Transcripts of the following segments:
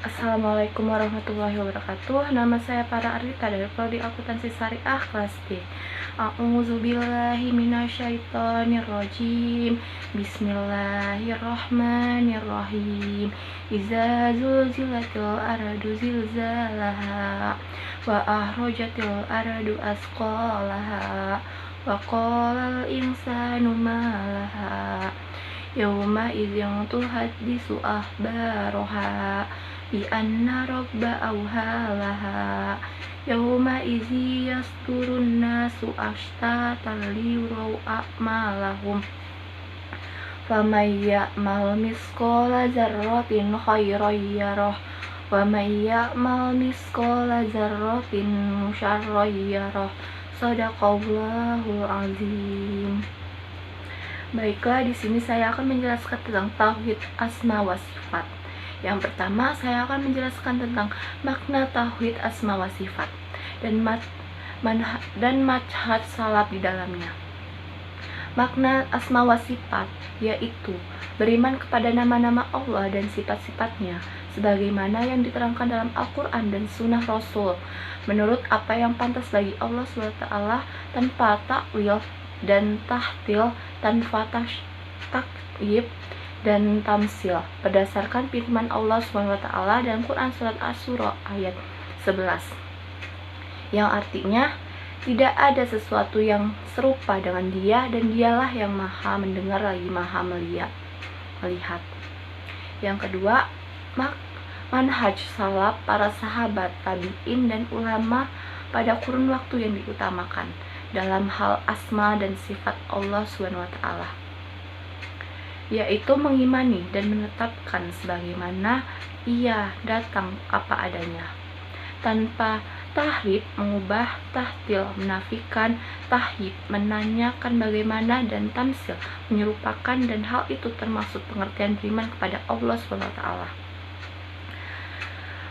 Assalamualaikum warahmatullahi wabarakatuh. Nama saya Para Arita dari Prodi Akuntansi Syariah kelas D. A'udzubillahi minasyaitonirrajim. Bismillahirrahmanirrahim. Iza zulzilatil ardu zilzalaha wa ahrajatil ardu asqalaha wa qalal insanu ma laha yauma idzin tuhaddisu akhbaraha bi anna rabba awhalaha yauma idzi yasturun nasu ashtatan liyuraw a'malahum faman ya'mal misqala dzarratin khairan yarah wa man ya'mal misqala dzarratin syarran yarah. Shadaqallahul azim. Baiklah, di sini saya akan menjelaskan tentang tauhid asma wa sifat. Yang pertama, saya akan menjelaskan tentang makna tauhid asma wa sifat dan mazhab salaf di dalamnya. Makna asma wa sifat yaitu beriman kepada nama-nama Allah dan sifat-sifatnya sebagaimana yang diterangkan dalam Al-Quran dan Sunnah Rasul menurut apa yang pantas bagi Allah SWT tanpa takwil dan tahtil, tanpa takyib dan tamsil, berdasarkan firman Allah SWT dalam Quran surat Asy-Syura ayat 11 yang artinya tidak ada sesuatu yang serupa dengan Dia dan Dialah yang maha mendengar lagi maha melihat. Yang kedua, manhaj salaf para sahabat, tabi'in dan ulama pada kurun waktu yang diutamakan dalam hal asma dan sifat Allah SWT, yaitu mengimani dan menetapkan sebagaimana Ia datang apa adanya, tanpa tahrif, mengubah, tahtil, menafikan, tahyib, menanyakan bagaimana, dan tamsil, menyerupakan, dan hal itu termasuk pengertian beriman kepada Allah SWT.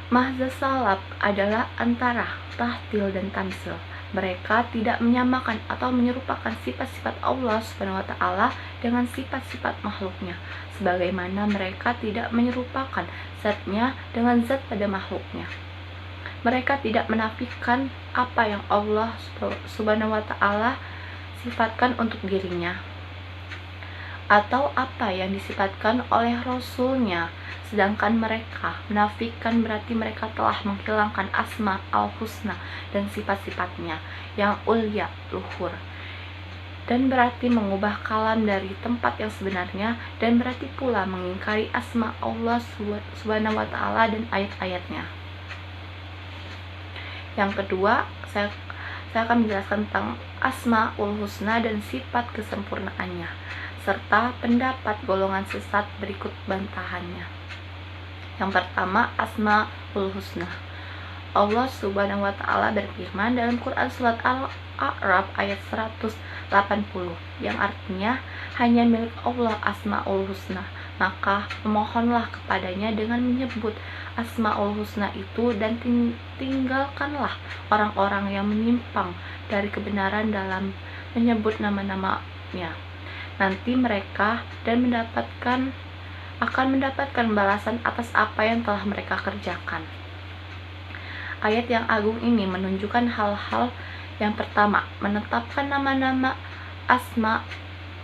Mazhab salaf adalah antara tahtil dan tamsil. Mereka tidak menyamakan atau menyerupakan sifat-sifat Allah SWT dengan sifat-sifat makhluknya, sebagaimana mereka tidak menyerupakan zatnya dengan zat pada makhluknya. Mereka tidak menafikan apa yang Allah SWT sifatkan untuk dirinya atau apa yang disifatkan oleh Rasulnya, sedangkan mereka menafikan berarti mereka telah menghilangkan asma al-husna dan sifat-sifatnya yang ulya, luhur, dan berarti mengubah kalam dari tempat yang sebenarnya, dan berarti pula mengingkari asma Allah SWT dan ayat-ayatnya. Yang kedua, saya akan menjelaskan tentang asmaul husna dan sifat kesempurnaannya, serta pendapat golongan sesat berikut bantahannya. Yang pertama, asmaul husna. Allah Subhanahu wa Ta'ala berfirman dalam Quran surat Al-A'raf ayat 180 yang artinya hanya milik Allah asmaul husna, maka memohonlah kepadanya dengan menyebut asmaul husna itu, dan tinggalkanlah orang-orang yang menyimpang dari kebenaran dalam menyebut nama-namanya. Nanti mereka akan mendapatkan balasan atas apa yang telah mereka kerjakan. Ayat yang agung ini menunjukkan hal-hal. Yang pertama, menetapkan nama-nama asma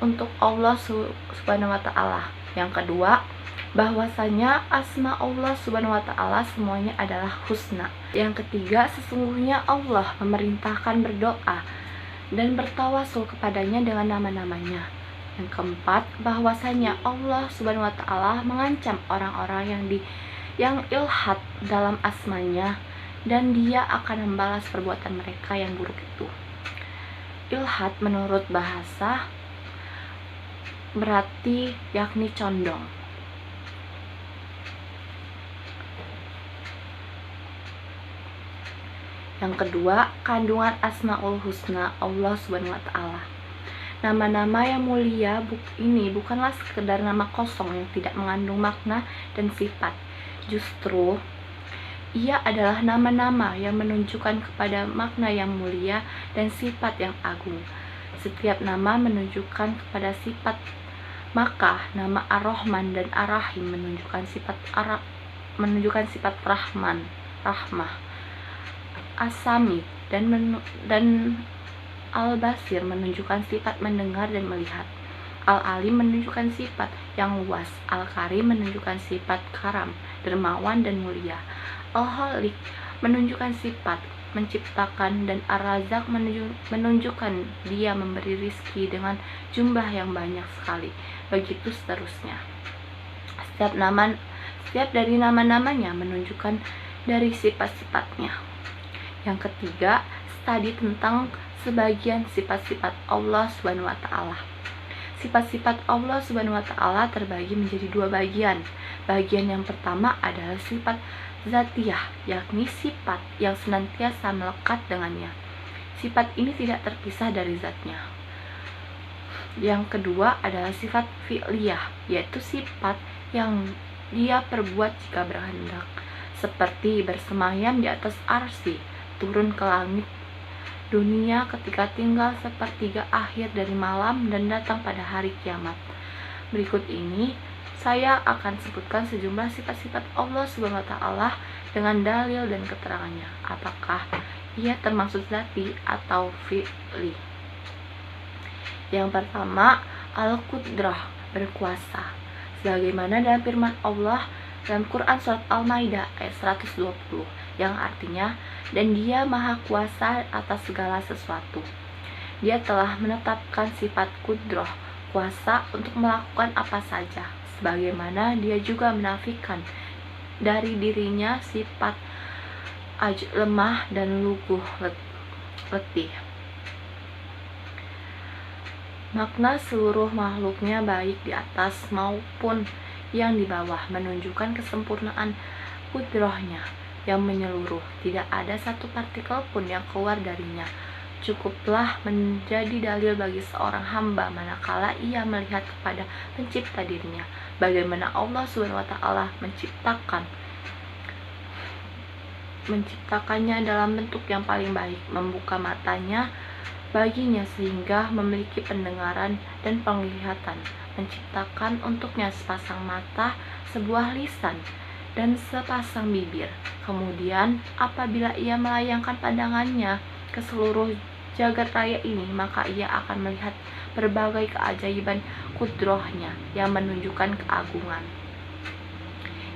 untuk Allah Subhanahu wa Ta'ala. Yang kedua, bahwasanya asma Allah Subhanahu wa Ta'ala semuanya adalah husna. Yang ketiga, sesungguhnya Allah memerintahkan berdoa dan bertawasul kepadanya dengan nama-namanya. Yang keempat, bahwasanya Allah Subhanahu wa Ta'ala mengancam orang-orang yang ilhad dalam asmanya, dan Dia akan membalas perbuatan mereka yang buruk itu. Ilhad menurut bahasa berarti yakni condong. Yang kedua, kandungan asmaul husna Allah Subhanahu wa Ta'ala. Nama-nama yang mulia ini bukanlah sekedar nama kosong yang tidak mengandung makna dan sifat. Justru ia adalah nama-nama yang menunjukkan kepada makna yang mulia dan sifat yang agung. Setiap nama menunjukkan kepada sifat, maka nama Ar-Rahman dan Ar-Rahim menunjukkan sifat menunjukkan sifat rahmah. As-Sami dan Al-Basir menunjukkan sifat mendengar dan melihat. Al-Alim menunjukkan sifat yang luas. Al-Karim menunjukkan sifat karam, dermawan dan mulia. Al-Khaliq menunjukkan sifat menciptakan, dan Ar-Razak menunjukkan dia memberi rizki dengan jumlah yang banyak sekali. Begitu seterusnya. Setiap dari nama-namanya menunjukkan dari sifat-sifatnya. Yang ketiga, studi tentang sebagian sifat-sifat Allah Subhanahu wa taala. Sifat-sifat Allah Subhanahu wa taala terbagi menjadi dua bagian. Bagian yang pertama adalah sifat zatiyah, yakni sifat yang senantiasa melekat dengannya. Sifat ini tidak terpisah dari zatnya. Yang kedua adalah sifat fi'liyah, yaitu sifat yang dia perbuat jika berkehendak, seperti bersemayam di atas arsy, turun ke langit dunia ketika tinggal sepertiga akhir dari malam, dan datang pada hari kiamat. Berikut ini saya akan sebutkan sejumlah sifat-sifat Allah Subhanahu wa taala dengan dalil dan keterangannya. Apakah ia termasuk zati atau fi'li? Yang pertama, Al-Qudrah, berkuasa. Sebagaimana dalam firman Allah dalam Quran surat Al-Maidah ayat 120, yang artinya, dan dia maha kuasa atas segala sesuatu. Dia telah menetapkan sifat kudrah, kuasa untuk melakukan apa saja, sebagaimana dia juga menafikan dari dirinya sifat lemah dan luguh letih. Makna seluruh makhluknya baik di atas maupun yang di bawah menunjukkan kesempurnaan kudrahnya yang menyeluruh. Tidak ada satu partikel pun yang keluar darinya. Cukuplah menjadi dalil bagi seorang hamba manakala ia melihat kepada pencipta dirinya, bagaimana Allah SWT menciptakannya dalam bentuk yang paling baik, membuka matanya baginya sehingga memiliki pendengaran dan penglihatan, menciptakan untuknya sepasang mata, sebuah lisan, dan sepasang bibir. Kemudian apabila ia melayangkan pandangannya ke seluruh jagat raya ini, maka ia akan melihat berbagai keajaiban kudrahnya yang menunjukkan keagungan.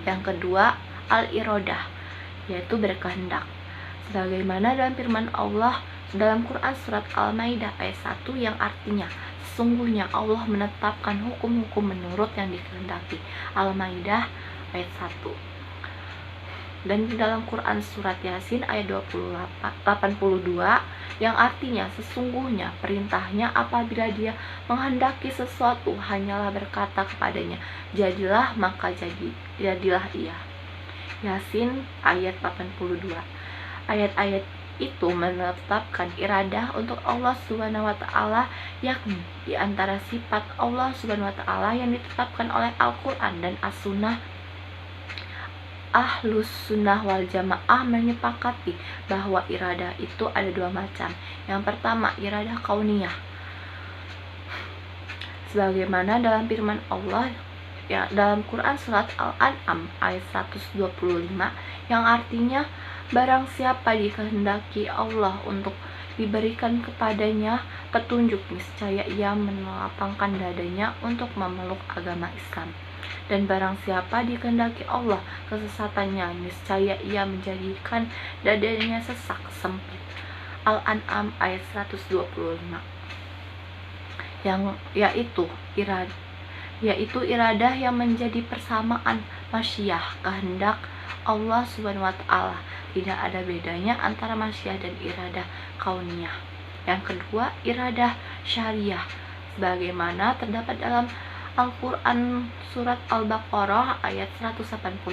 Yang kedua, al-iradah, yaitu berkehendak. Sebagaimana dalam firman Allah dalam Quran surat Al-Maidah ayat 1, yang artinya, sesungguhnya Allah menetapkan hukum-hukum menurut yang dikehendaki. Al-Maidah ayat 1. Dan di dalam Quran surat Yasin ayat 82, yang artinya, sesungguhnya perintahnya apabila dia menghendaki sesuatu hanyalah berkata kepadanya, jadilah, maka jadilah ia. Yasin ayat 82. Ayat-ayat itu menetapkan iradah untuk Allah Subhanahu wa taala, yakni di antara sifat Allah Subhanahu wa taala yang ditetapkan oleh Al-Qur'an dan As-Sunnah. Ahlus Sunnah wal Jamaah menyepakati bahwa iradah itu ada dua macam. Yang pertama, iradah kauniyah, sebagaimana dalam firman Allah ya, dalam Quran surat Al-An'am ayat 125, yang artinya, barang siapa dikehendaki Allah untuk diberikan kepadanya petunjuk, niscaya ia melapangkan dadanya untuk memeluk agama Islam. Dan barang siapa dikehendaki Allah kesesatannya, niscaya ia menjadikan dadanya sesak sempit. Al-An'am ayat 125. Yaitu iradah yang menjadi persamaan masyiah, kehendak Allah Subhanahu wa taala. Tidak ada bedanya antara masyiah dan iradah kauniyah. Yang kedua, iradah syariah, sebagaimana terdapat dalam Al-Quran surat Al-Baqarah ayat 185,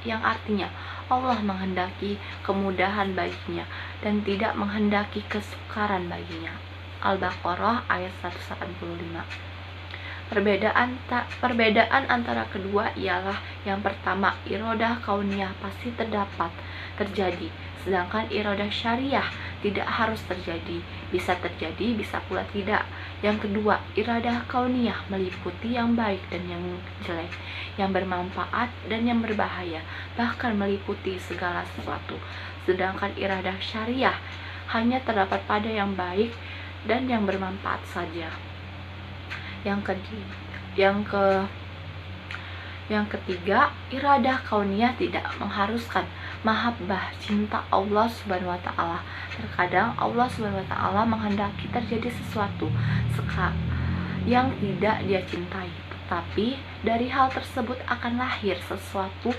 yang artinya, Allah menghendaki kemudahan baginya dan tidak menghendaki kesukaran baginya. Al-Baqarah ayat 185. Perbedaan antara kedua ialah, yang pertama, iradah kauniyah pasti terjadi, sedangkan iradah syariah tidak harus terjadi, bisa terjadi, bisa pula tidak. Yang kedua, iradah kauniyah meliputi yang baik dan yang jelek, yang bermanfaat dan yang berbahaya, bahkan meliputi segala sesuatu. Sedangkan iradah syariah hanya terdapat pada yang baik dan yang bermanfaat saja. Yang ketiga, iradah kauniyah tidak mengharuskan mahabbah, cinta Allah Subhanahu wa taala. Terkadang Allah Subhanahu wa taala menghendaki terjadi sesuatu yang tidak dia cintai, tetapi dari hal tersebut akan lahir sesuatu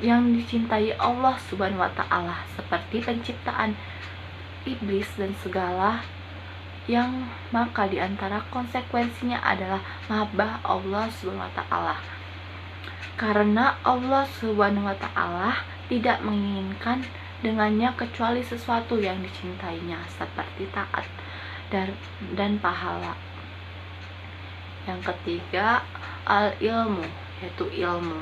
yang dicintai Allah Subhanahu wa taala, seperti penciptaan iblis dan segala yang maka diantara konsekuensinya adalah mahabbah Allah Subhanahu wa taala. Karena Allah Subhanahu wa taala tidak menginginkan dengannya kecuali sesuatu yang dicintainya, seperti taat dan pahala. Yang ketiga, al-ilmu, yaitu ilmu.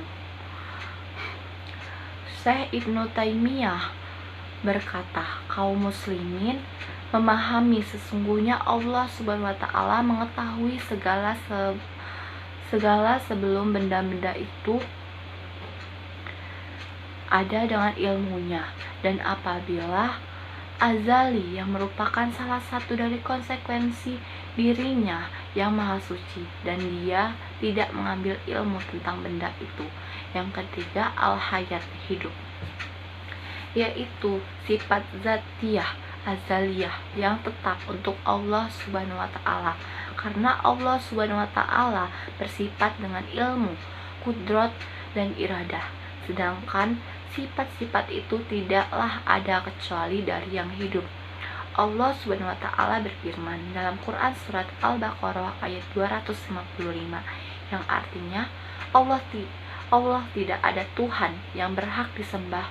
Syekh Ibnu Taimiyah berkata, kaum muslimin memahami sesungguhnya Allah Subhanahu wa taala mengetahui segala sebelum benda-benda itu ada dengan ilmunya, dan apabila azali yang merupakan salah satu dari konsekuensi dirinya yang maha suci dan dia tidak mengambil ilmu tentang benda itu. Yang ketiga, al-hayat, hidup, yaitu sifat zatiyah azaliyah yang tetap untuk Allah Subhanahu wa taala, karena Allah Subhanahu wa taala bersifat dengan ilmu, kudrat dan iradah, sedangkan sifat-sifat itu tidaklah ada kecuali dari yang hidup. Allah Subhanahu wa taala berfirman dalam Quran surat Al-Baqarah ayat 255 yang artinya Allah tidak ada Tuhan yang berhak disembah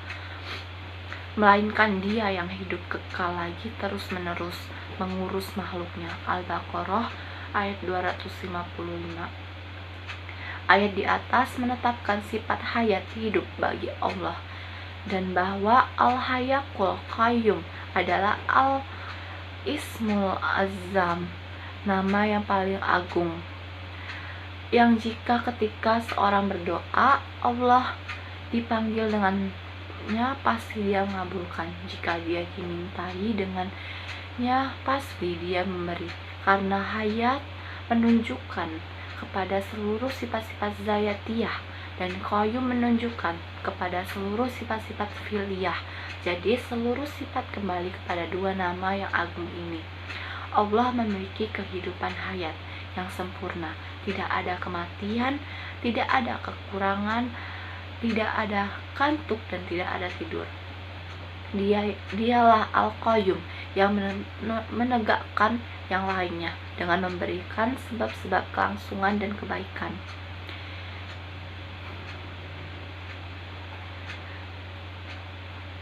melainkan Dia yang hidup kekal lagi terus-menerus mengurus makhluknya. Al-Baqarah ayat 255. Ayat di atas menetapkan sifat hayat, hidup bagi Allah, dan bahwa Al-Hayyul Qayyum adalah Al-Ismul Azam, nama yang paling agung, yang jika ketika seorang berdoa Allah dipanggil dengannya pasti Dia mengabulkan, jika dia dimintai dengannya pasti Dia memberi. Karena hayat menunjukkan kepada seluruh sifat-sifat zayatiyah dan qayyum menunjukkan kepada seluruh sifat-sifat fi'liyah. Jadi seluruh sifat kembali kepada dua nama yang agung ini. Allah memiliki kehidupan hayat yang sempurna, tidak ada kematian, tidak ada kekurangan, tidak ada kantuk dan tidak ada tidur. Dialah Al-Qayyum yang menegakkan yang lainnya dengan memberikan sebab-sebab kelangsungan dan kebaikan.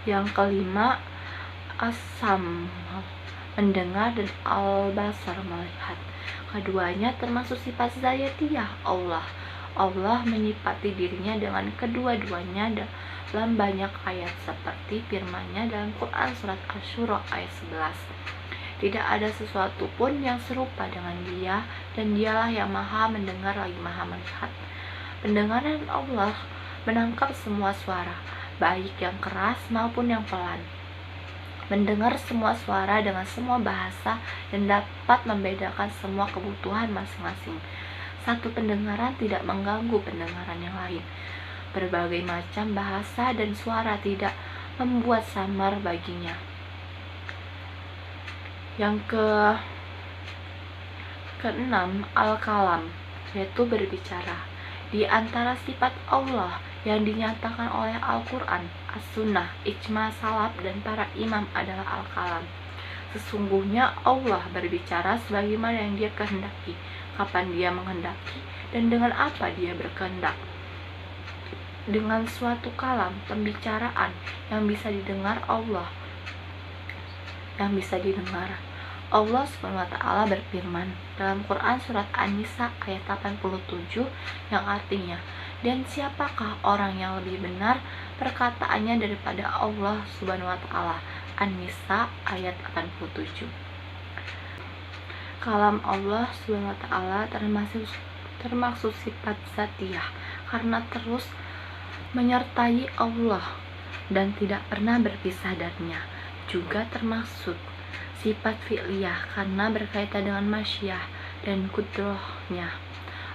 Yang kelima, As-Sam, mendengar, dan Al-Basar, melihat. Keduanya termasuk sifat zayatiyah Allah. Allah menyifati dirinya dengan kedua-duanya dalam banyak ayat, seperti firman-Nya dalam Quran surat Asy-Syura ayat 11. Tidak ada sesuatu pun yang serupa dengan Dia, dan Dialah yang maha mendengar lagi maha melihat. Pendengaran Allah menangkap semua suara, baik yang keras maupun yang pelan, mendengar semua suara dengan semua bahasa, dan dapat membedakan semua kebutuhan masing-masing. Satu pendengaran tidak mengganggu pendengaran yang lain. Berbagai macam bahasa dan suara tidak membuat samar baginya. Yang keenam, Al-Kalam, yaitu berbicara. Di antara sifat Allah yang dinyatakan oleh Al-Quran, As-Sunnah, Ijma Salaf, dan para imam adalah Al-Kalam. Sesungguhnya Allah berbicara sebagaimana yang Dia kehendaki, kapan Dia menghendaki, dan dengan apa Dia berkehendak. Dengan suatu kalam, pembicaraan yang bisa didengar Allah Subhanahu wa taala berfirman dalam Quran surat An-Nisa ayat 87 yang artinya, dan siapakah orang yang lebih benar perkataannya daripada Allah Subhanahu wa taala, An-Nisa ayat 87. Kalam Allah SWT termasuk sifat zatiyah karena terus menyertai Allah dan tidak pernah berpisah darinya. Juga termasuk sifat fi'liyah karena berkaitan dengan masyiah dan kudrohnya.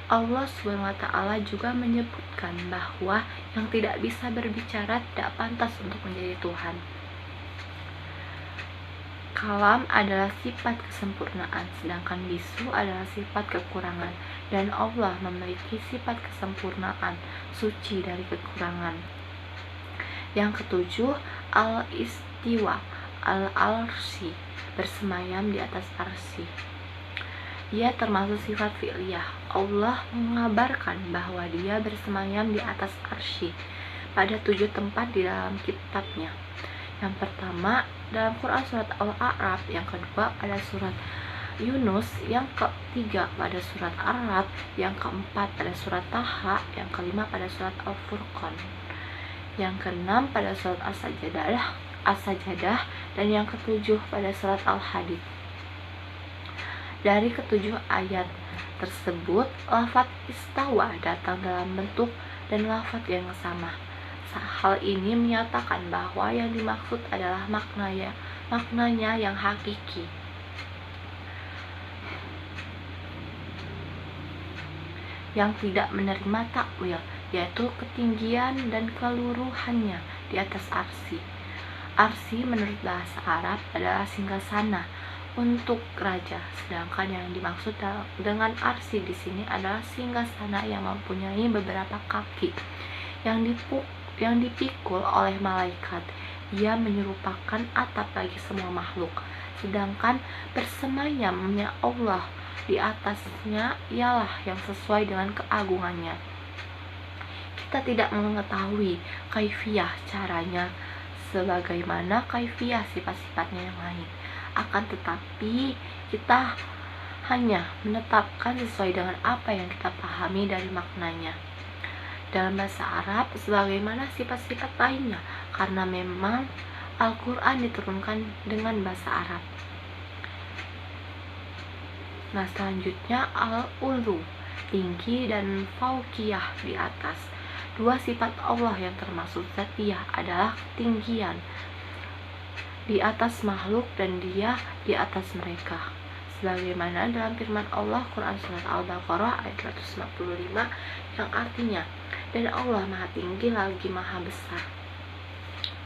Allah SWT juga menyebutkan bahwa yang tidak bisa berbicara tidak pantas untuk menjadi Tuhan. Kalam adalah sifat kesempurnaan, sedangkan bisu adalah sifat kekurangan, dan Allah memiliki sifat kesempurnaan, suci dari kekurangan. Yang ketujuh, al-istiwa, al-arsy, bersemayam di atas arsy. Ia termasuk sifat fi'liyah. Allah mengabarkan bahwa dia bersemayam di atas arsy pada 7 tempat di dalam kitabnya. Yang pertama dalam Quran surat Al-A'raf, yang kedua pada surat Yunus, yang ketiga pada surat Ar-Ra'd, yang keempat pada surat Taha, yang kelima pada surat Al-Furqan, yang keenam pada surat As-Sajadah, dan yang ketujuh pada surat Al-Hadid. Dari ketujuh ayat tersebut, lafaz istawa datang dalam bentuk dan lafaz yang sama. Hal ini menyatakan bahwa yang dimaksud adalah maknanya yang hakiki. Yang tidak menerima takwil, yaitu ketinggian dan keluruhannya di atas arsy. Arsy menurut bahasa Arab adalah singgasana untuk raja, sedangkan yang dimaksud dengan arsy di sini adalah singgasana yang mempunyai beberapa kaki yang dipikul oleh malaikat. Ia menyerupakan atap bagi semua makhluk, sedangkan bersemayamnya Allah di atasnya ialah yang sesuai dengan keagungannya. Kita tidak mengetahui kaifiyah caranya sebagaimana kaifiyah sifat-sifatnya yang lain. Akan tetapi kita hanya menetapkan sesuai dengan apa yang kita pahami dari maknanya dalam bahasa Arab sebagaimana sifat-sifat lainnya, karena memang Al-Quran diturunkan dengan bahasa Arab. Nah, selanjutnya al-ulu, tinggi, dan fauqiyah, di atas. Dua sifat Allah yang termasuk zatiyah adalah ketinggian di atas makhluk dan dia di atas mereka, sebagaimana dalam firman Allah Quran surat Al-Baqarah ayat 155 yang artinya, dan Allah maha tinggi lagi maha besar.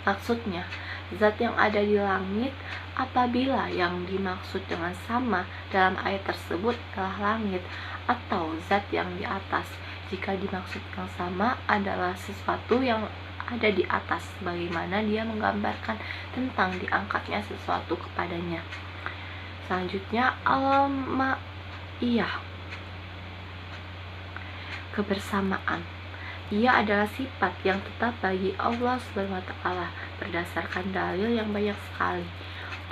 Maksudnya, zat yang ada di langit apabila yang dimaksud dengan sama dalam ayat tersebut adalah langit, atau zat yang di atas jika dimaksud yang sama adalah sesuatu yang ada di atas, bagaimana dia menggambarkan tentang diangkatnya sesuatu kepadanya. Selanjutnya al-ma'iyah, kebersamaan. Ia adalah sifat yang tetap bagi Allah SWT berdasarkan dalil yang banyak sekali.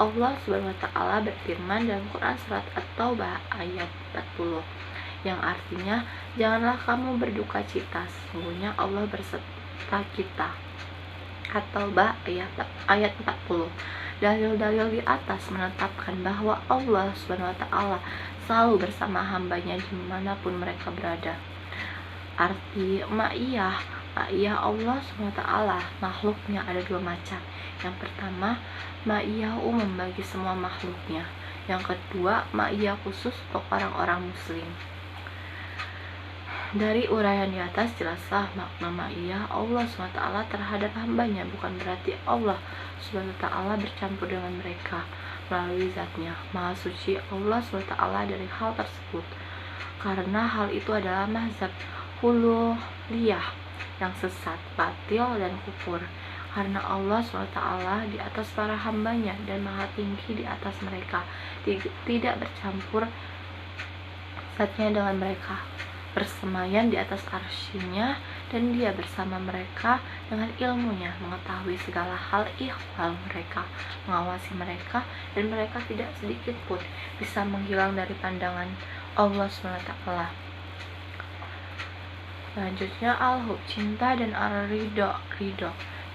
Allah SWT berfirman dalam Quran surat At-Taubah ayat 40 yang artinya, janganlah kamu berduka cita, sesungguhnya Allah berserta kita. At-Taubah ayat 40. Dalil-dalil di atas menetapkan bahwa Allah SWT selalu bersama hambanya dimanapun mereka berada. Arti ma'iyah Allah SWT makhluknya ada dua macam. Yang pertama, ma'iyah umum bagi semua makhluknya. Yang kedua, ma'iyah khusus untuk orang-orang muslim. Dari uraian di atas jelaslah makna ma'iyah Allah SWT terhadap hambanya, bukan berarti Allah SWT bercampur dengan mereka melalui zatnya. Maha suci Allah SWT dari hal tersebut, karena hal itu adalah mazhab hululiyah yang sesat, batil, dan kufur. Karena Allah SWT di atas para hambanya dan maha tinggi di atas mereka, tidak bercampur zatnya dengan mereka, bersemayam di atas arsy-Nya, dan dia bersama mereka dengan ilmunya, mengetahui segala hal ihwal mereka, mengawasi mereka, dan mereka tidak sedikit pun bisa menghilang dari pandangan Allah SWT. Selanjutnya al-hub, cinta, dan al-ridho,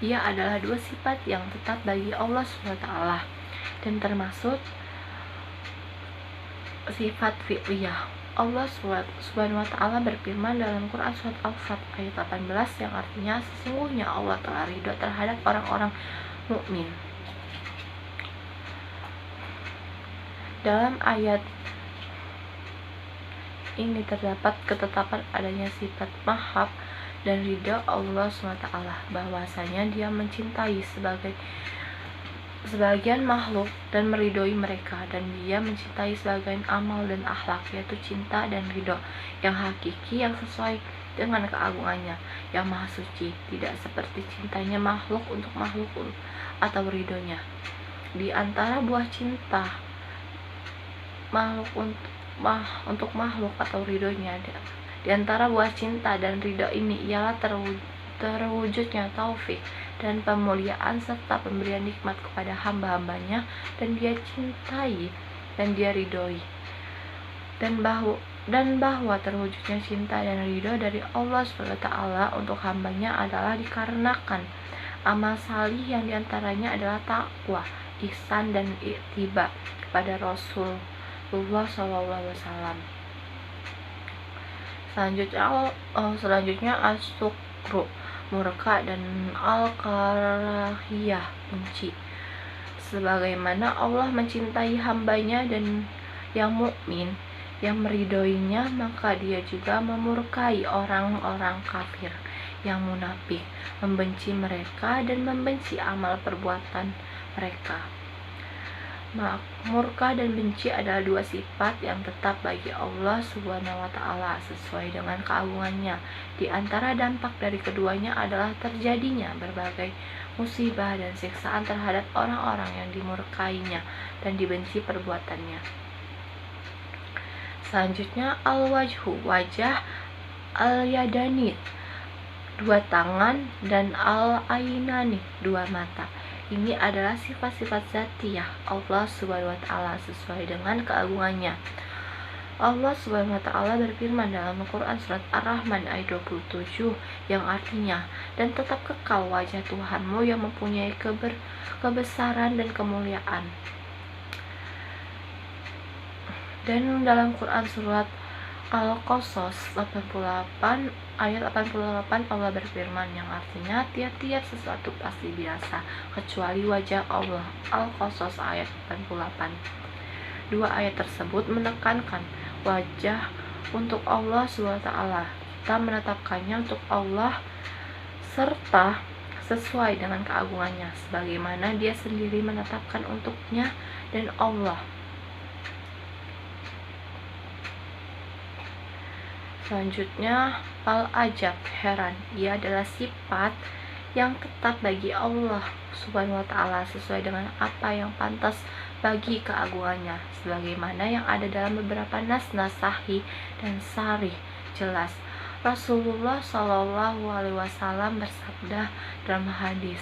Ia adalah dua sifat yang tetap bagi Allah SWT, dan termasuk sifat fi'liyah. Allah SWT berfirman dalam Quran surat Al-Fat ayat 18 yang artinya sesungguhnya Allah telah ridho terhadap orang-orang mukmin. Dalam ayat ini terdapat ketetapan adanya sifat mahab dan ridha Allah SWT, bahwasanya Dia mencintai sebagian makhluk dan meridhoi mereka, dan Dia mencintai sebagian amal dan akhlak, yaitu cinta dan ridho yang hakiki yang sesuai dengan keagungannya yang maha suci, tidak seperti cintanya makhluk untuk makhluk atau ridhonya. Di antara buah cinta makhluk untuk makhluk atau ridhonya, di antara buah cinta dan ridho ini ialah terwujudnya taufik dan pemuliaan serta pemberian nikmat kepada hamba-hambanya, dan Dia cintai dan Dia ridhoi, dan bahwa terwujudnya cinta dan ridho dari Allah SWT untuk hambanya adalah dikarenakan amal salih yang diantaranya adalah takwa, ihsan, dan ittiba kepada Rasulullah SAW. Selanjutnya as-sukru, murka, dan al-karahiyah, benci. Sebagaimana Allah mencintai hambanya dan yang mukmin yang meridhoinya, maka Dia juga memurkai orang-orang kafir yang munafik, membenci mereka dan membenci amal perbuatan mereka. Murka dan benci adalah dua sifat yang tetap bagi Allah SWT sesuai dengan keagungannya. Di antara dampak dari keduanya adalah terjadinya berbagai musibah dan siksaan terhadap orang-orang yang dimurkainya dan dibenci perbuatannya. Selanjutnya al-wajhu, wajah, al-yadani, dua tangan, dan al-ainani, dua mata. Ini adalah sifat-sifat zatiyah Allah SWT sesuai dengan keagungannya. Allah SWT berfirman dalam Al-Quran surat Ar-Rahman ayat 27 yang artinya, dan tetap kekal wajah Tuhanmu yang mempunyai kebesaran dan kemuliaan. Dan dalam Quran surat Al-Qasas 88 ayat 88 Allah berfirman yang artinya tiap-tiap sesuatu pasti biasa kecuali wajah Allah. Al-Qasas ayat 88. Dua ayat tersebut menekankan wajah untuk Allah SWT. Kita menetapkannya untuk Allah serta sesuai dengan keagungannya sebagaimana Dia sendiri menetapkan untuknya dan Allah. Selanjutnya al-ajab, heran. Ia adalah sifat yang tetap bagi Allah SWT sesuai dengan apa yang pantas bagi keagungannya, sebagaimana yang ada dalam beberapa nas-nas sahih dan sharih jelas. Rasulullah SAW bersabda dalam hadis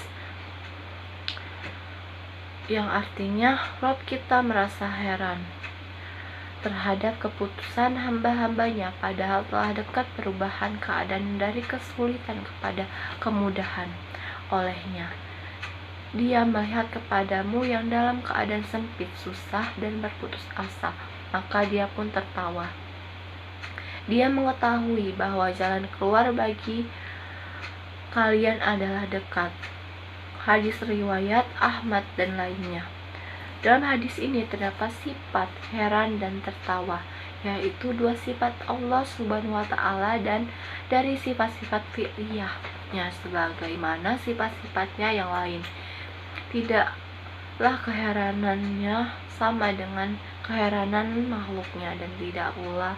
yang artinya, Rob kita merasa heran terhadap keputusan hamba-hambanya, padahal telah dekat perubahan keadaan dari kesulitan kepada kemudahan olehnya. Dia melihat kepadamu yang dalam keadaan sempit, susah, dan berputus asa, maka Dia pun tertawa. Dia mengetahui bahwa jalan keluar bagi kalian adalah dekat. Hadis riwayat Ahmad dan lainnya. Dalam hadis ini terdapat sifat heran dan tertawa, yaitu dua sifat Allah SWT dan dari sifat-sifat fi'liyahnya sebagaimana sifat-sifatnya yang lain. Tidaklah keheranannya sama dengan keheranan makhluknya, dan tidak pula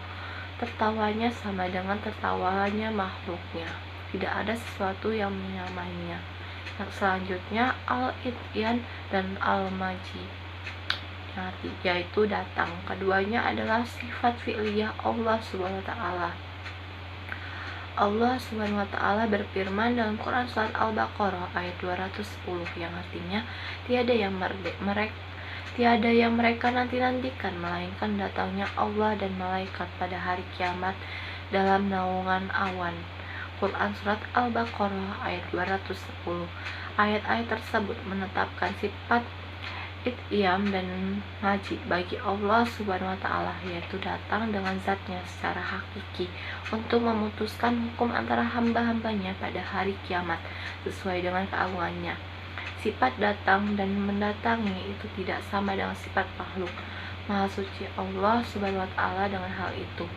tertawanya sama dengan tertawanya makhluknya. Tidak ada sesuatu yang menyamainya. Selanjutnya al-ityan dan al-maji, yaitu datang. Keduanya adalah sifat fi'liyah Allah SWT. Allah SWT berfirman dalam Quran surat Al-Baqarah ayat 210 yang artinya tiada yang mereka nanti-nantikan melainkan datangnya Allah dan malaikat pada hari kiamat dalam naungan awan. Quran surat Al-Baqarah ayat 210. Ayat-ayat tersebut menetapkan sifat Ityam dan maji bagi Allah Subhanahu wa Ta'ala, yaitu datang dengan zatnya secara hakiki untuk memutuskan hukum antara hamba-hambanya pada hari kiamat sesuai dengan keagungannya. Sifat datang dan mendatangi itu tidak sama dengan sifat makhluk. Maha suci Allah Subhanahu wa Ta'ala dengan hal itu.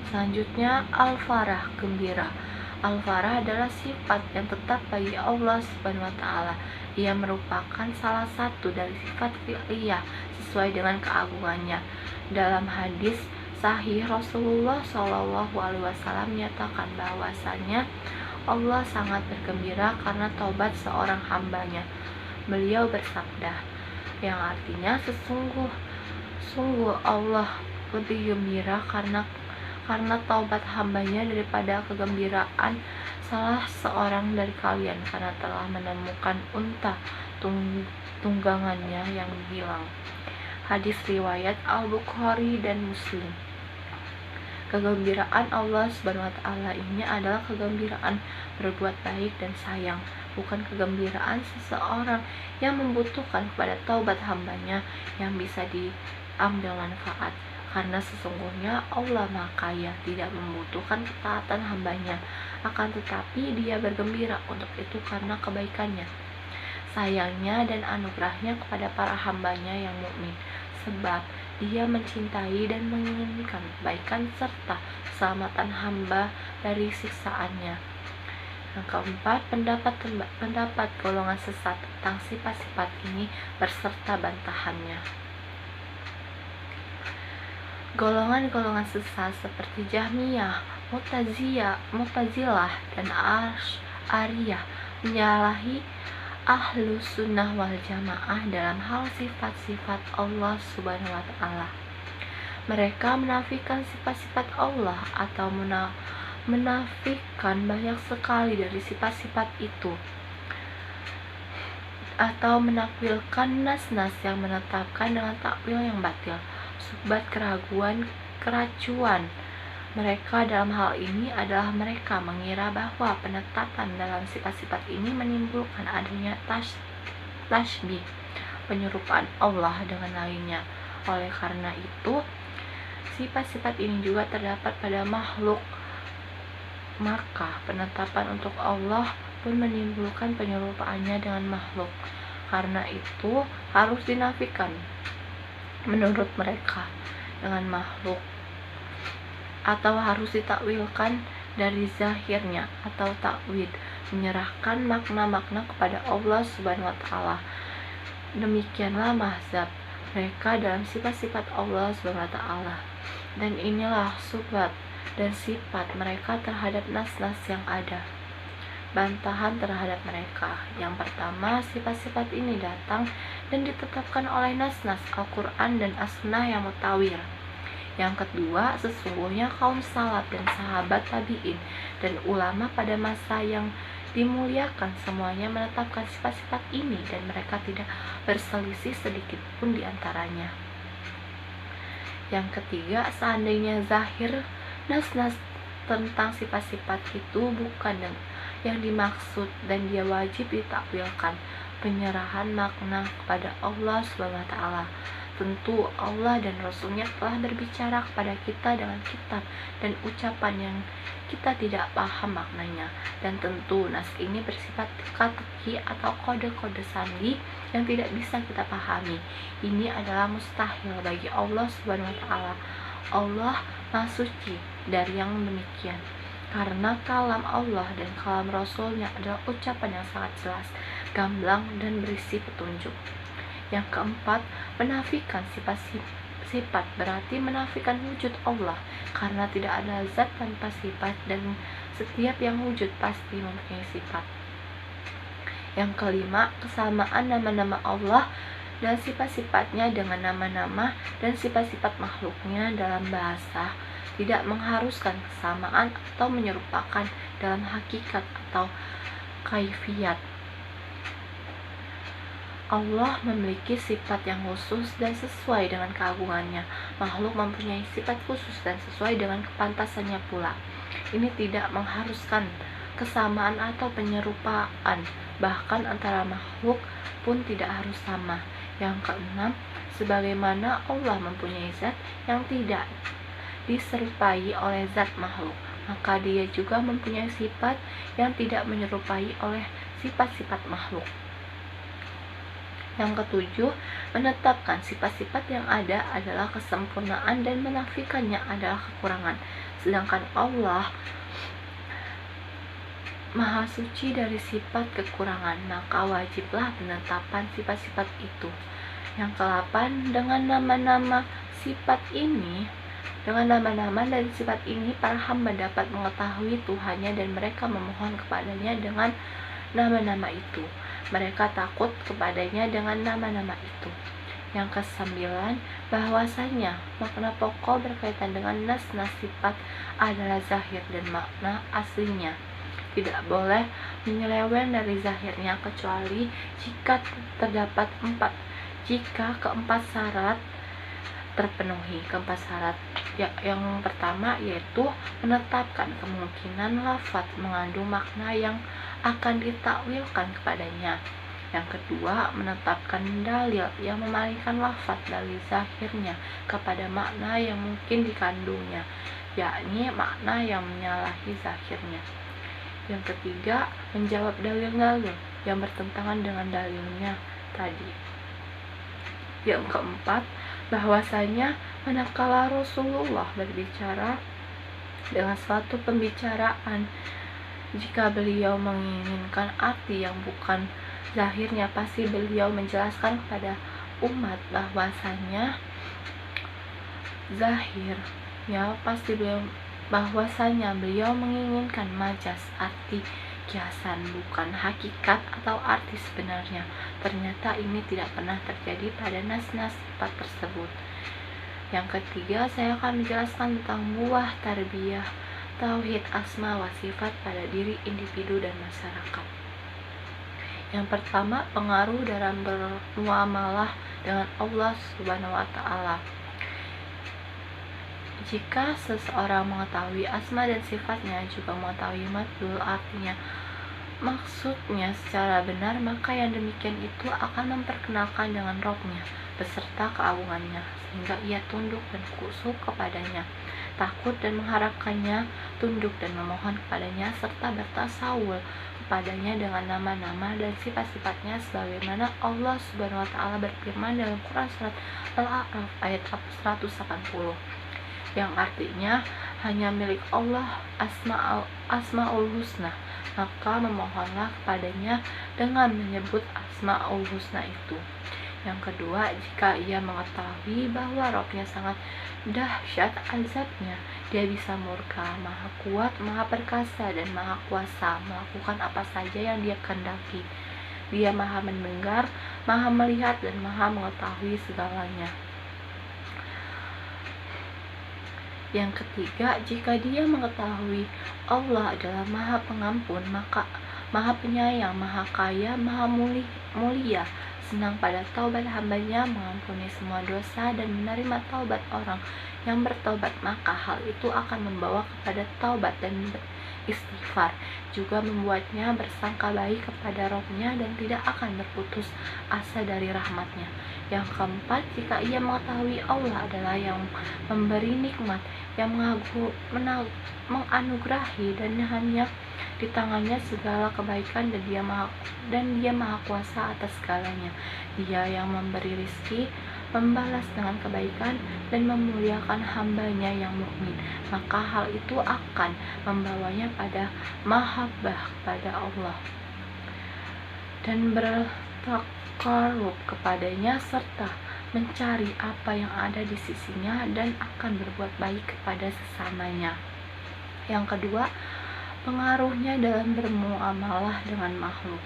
Selanjutnya, al-farah, gembira. Al-farah adalah sifat yang tetap bagi Allah Subhanahu wa Ta'ala. Ia merupakan salah satu dari sifat fi'liyah sesuai dengan keagungannya. Dalam hadis sahih, Rasulullah SAW menyatakan bahwasanya Allah sangat bergembira karena taubat seorang hambanya. Beliau bersabda, yang artinya sungguh Allah lebih gembira karena taubat hambanya daripada kegembiraan salah seorang dari kalian karena telah menemukan unta tunggangannya yang hilang. Hadis riwayat Al-Bukhari dan Muslim. Kegembiraan Allah Subhanahu wa Ta'ala ini adalah kegembiraan berbuat baik dan sayang, bukan kegembiraan seseorang yang membutuhkan kepada taubat hambanya yang bisa diambil manfaat. Karena sesungguhnya Allah Maha Kaya, tidak membutuhkan ketaatan hambanya, akan tetapi Dia bergembira untuk itu karena kebaikannya, sayangnya dan anugerahnya kepada para hambanya yang mukmin, sebab Dia mencintai dan menginginkan kebaikan serta keselamatan hamba dari siksaannya. Yang keempat, pendapat golongan sesat tentang sifat-sifat ini berserta bantahannya. Golongan-golongan sesat seperti Jahmiyah, Mu'tazilah, dan Asy'ariyah menyalahi Ahlu Sunnah wal Jamaah dalam hal sifat-sifat Allah Subhanahu wa Ta'ala. Mereka menafikan sifat-sifat Allah atau menafikan banyak sekali dari sifat-sifat itu, atau menakwilkan nas-nas yang menetapkan dengan takwil yang batil, subhat keracuan. Mereka dalam hal ini adalah mereka mengira bahwa penetapan dalam sifat-sifat ini menimbulkan adanya tasbih, penyerupaan Allah dengan lainnya. Oleh karena itu, sifat-sifat ini juga terdapat pada makhluk, maka penetapan untuk Allah pun menimbulkan penyerupaannya dengan makhluk. Karena itu harus dinafikan menurut mereka dengan makhluk, atau harus ditakwilkan dari zahirnya atau takwid, menyerahkan makna-makna kepada Allah Subhanahu wa Ta'ala. Demikianlah mazhab mereka dalam sifat-sifat Allah Subhanahu wa Ta'ala, dan inilah subhat dan sifat mereka terhadap nas-nas yang ada. Bantahan terhadap mereka. Yang pertama, sifat-sifat ini datang dan ditetapkan oleh nas-nas Al-Quran dan As-Sunnah yang mutawir. Yang kedua, sesungguhnya kaum salaf dan sahabat tabi'in dan ulama pada masa yang dimuliakan semuanya menetapkan sifat-sifat ini dan mereka tidak berselisih sedikit pun diantaranya. Yang ketiga, seandainya zahir nas-nas tentang sifat-sifat itu bukan yang dimaksud dan dia wajib ditakwilkan penyerahan makna kepada Allah Subhanahu wa Ta'ala, tentu Allah dan Rasulnya telah berbicara kepada kita dengan kitab dan ucapan yang kita tidak paham maknanya, dan tentu nas ini bersifat teka-teki atau kode-kode sandi yang tidak bisa kita pahami. Ini adalah mustahil bagi Allah Subhanahu wa Ta'ala. Allah Maha Suci dari yang demikian, karena kalam Allah dan kalam Rasulnya adalah ucapan yang sangat jelas, gamblang, dan berisi petunjuk. Yang keempat, menafikan sifat berarti menafikan wujud Allah, karena tidak ada zat tanpa sifat dan setiap yang wujud pasti mempunyai sifat. Yang kelima, kesamaan nama-nama Allah dan sifat-sifatnya dengan nama-nama dan sifat-sifat makhluknya dalam bahasa tidak mengharuskan kesamaan atau menyerupakan dalam hakikat atau kaifiyat. Allah memiliki sifat yang khusus dan sesuai dengan keagungannya. Makhluk mempunyai sifat khusus dan sesuai dengan kepantasannya pula. Ini tidak mengharuskan kesamaan atau penyerupaan, bahkan antara makhluk pun tidak harus sama. Yang keenam, sebagaimana Allah mempunyai zat yang tidak diserupai oleh zat makhluk, maka dia juga mempunyai sifat yang tidak menyerupai oleh sifat-sifat makhluk. Yang ketujuh, menetapkan sifat-sifat yang ada adalah kesempurnaan dan menafikannya adalah kekurangan. Sedangkan Allah Maha suci dari sifat kekurangan, maka wajiblah penetapan sifat-sifat itu. Yang ke-8, dengan nama-nama dan sifat ini, para hamba dapat mengetahui Tuhannya dan mereka memohon kepadanya dengan nama-nama itu. Mereka takut kepadanya dengan nama-nama itu. Yang ke-9, bahwasanya makna pokok berkaitan dengan nas-nas sifat adalah zahir dan makna aslinya tidak boleh menyeleweng dari zahirnya kecuali jika terdapat keempat syarat terpenuhi. Keempat syarat yang pertama yaitu menetapkan kemungkinan lafaz mengandung makna yang akan ditakwilkan kepadanya. Yang kedua, menetapkan dalil yang memalingkan lafaz dari zahirnya kepada makna yang mungkin dikandungnya, yakni makna yang menyalahi zahirnya. Yang ketiga, menjawab dalil-dalil yang bertentangan dengan dalilnya tadi. Yang keempat, bahwasanya manakala Rasulullah berbicara dengan suatu pembicaraan, jika beliau menginginkan arti yang bukan zahirnya, pasti beliau menjelaskan kepada umat bahwasanya bahwasanya beliau menginginkan majaz, arti kiasan, bukan hakikat atau arti sebenarnya. Ternyata ini tidak pernah terjadi pada nas-nas sifat tersebut. Yang ketiga, saya akan menjelaskan tentang buah tarbiyah tauhid asma wa sifat pada diri individu dan masyarakat. Yang pertama, pengaruh dalam bermuamalah dengan Allah Subhanahu wa Ta'ala. Jika seseorang mengetahui asma dan sifatnya, juga mengetahui madlul, artinya maksudnya secara benar, maka yang demikian itu akan memperkenalkan dengan Rabb-nya beserta keagungannya, sehingga ia tunduk dan khusyuk kepadanya, takut dan mengharapkannya, tunduk dan memohon kepadanya, serta bertasawul kepadanya dengan nama-nama dan sifat-sifatnya, sebagaimana Allah Subhanahu wa Ta'ala berfirman dalam Quran surat Al-A'raf ayat 180, yang artinya hanya milik Allah asmaul husna, maka memohonlah kepadanya dengan menyebut asmaul husna itu. Yang kedua, jika ia mengetahui bahwa Rabb-nya sangat dahsyat azabnya, dia bisa murka, maha kuat, maha perkasa, dan maha kuasa melakukan apa saja yang dia kehendaki. Dia maha mendengar, maha melihat, dan maha mengetahui segalanya. Yang ketiga, jika dia mengetahui Allah adalah maha pengampun, maka maha penyayang, maha kaya, maha mulia, senang pada taubat hambanya, mengampuni semua dosa dan menerima taubat orang yang bertaubat, maka hal itu akan membawa kepada taubat dan istighfar, juga membuatnya bersangka baik kepada Rabb-nya dan tidak akan berputus asa dari rahmat-Nya. Yang keempat, jika ia mengetahui Allah adalah yang memberi nikmat, yang menganugerahi, dan hanya di tangannya segala kebaikan, dan dia maha kuasa atas segalanya. Dia yang memberi rizki, membalas dengan kebaikan, dan memuliakan hambanya yang mukmin, maka hal itu akan membawanya pada mahabbah kepada Allah dan bertakarub kepadanya, serta mencari apa yang ada di sisinya dan akan berbuat baik kepada sesamanya. Yang kedua, pengaruhnya dalam bermuamalah dengan makhluk.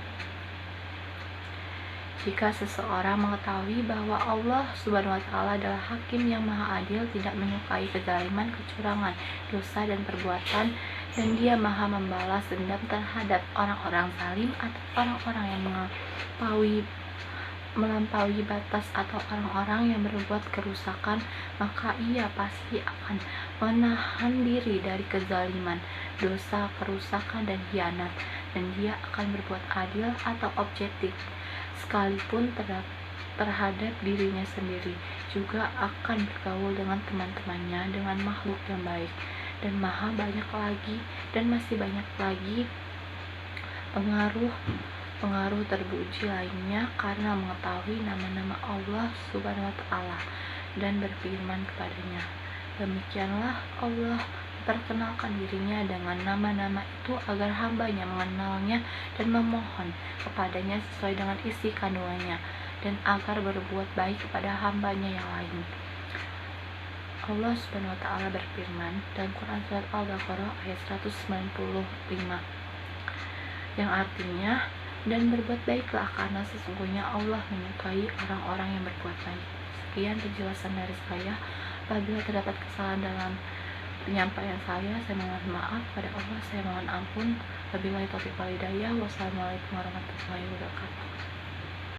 Jika seseorang mengetahui bahwa Allah Subhanahu wa Ta'ala adalah hakim yang maha adil, tidak menyukai kezaliman, kecurangan, dosa, dan perbuatan, dan dia maha membalas dendam terhadap orang-orang zalim atau orang-orang yang melampaui melampaui batas atau orang-orang yang berbuat kerusakan, maka ia pasti akan menahan diri dari kezaliman, dosa, kerusakan, dan hianat, dan dia akan berbuat adil atau objektif, sekalipun terhadap dirinya sendiri, juga akan bergaul dengan teman-temannya dengan makhluk yang baik, dan banyak lagi, dan masih banyak lagi pengaruh terpuji lainnya karena mengetahui nama-nama Allah Subhanahu wa Ta'ala dan berfirman kepadanya. Demikianlah Allah memperkenalkan dirinya dengan nama-nama itu agar hambanya mengenalnya dan memohon kepadanya sesuai dengan isi kandungannya, dan agar berbuat baik kepada hambanya yang lain. Allah Subhanahu wa Ta'ala berfirman dalam Quran Surat Al-Baqarah ayat 195, yang artinya, dan berbuat baiklah karena sesungguhnya Allah menyukai orang-orang yang berbuat baik. Sekian penjelasan dari saya. Apabila terdapat kesalahan dalam penyampaian saya mohon maaf pada Allah, saya mohon ampun. Wabillahi taufiq wal hidayah. Wassalamualaikum warahmatullahi wabarakatuh.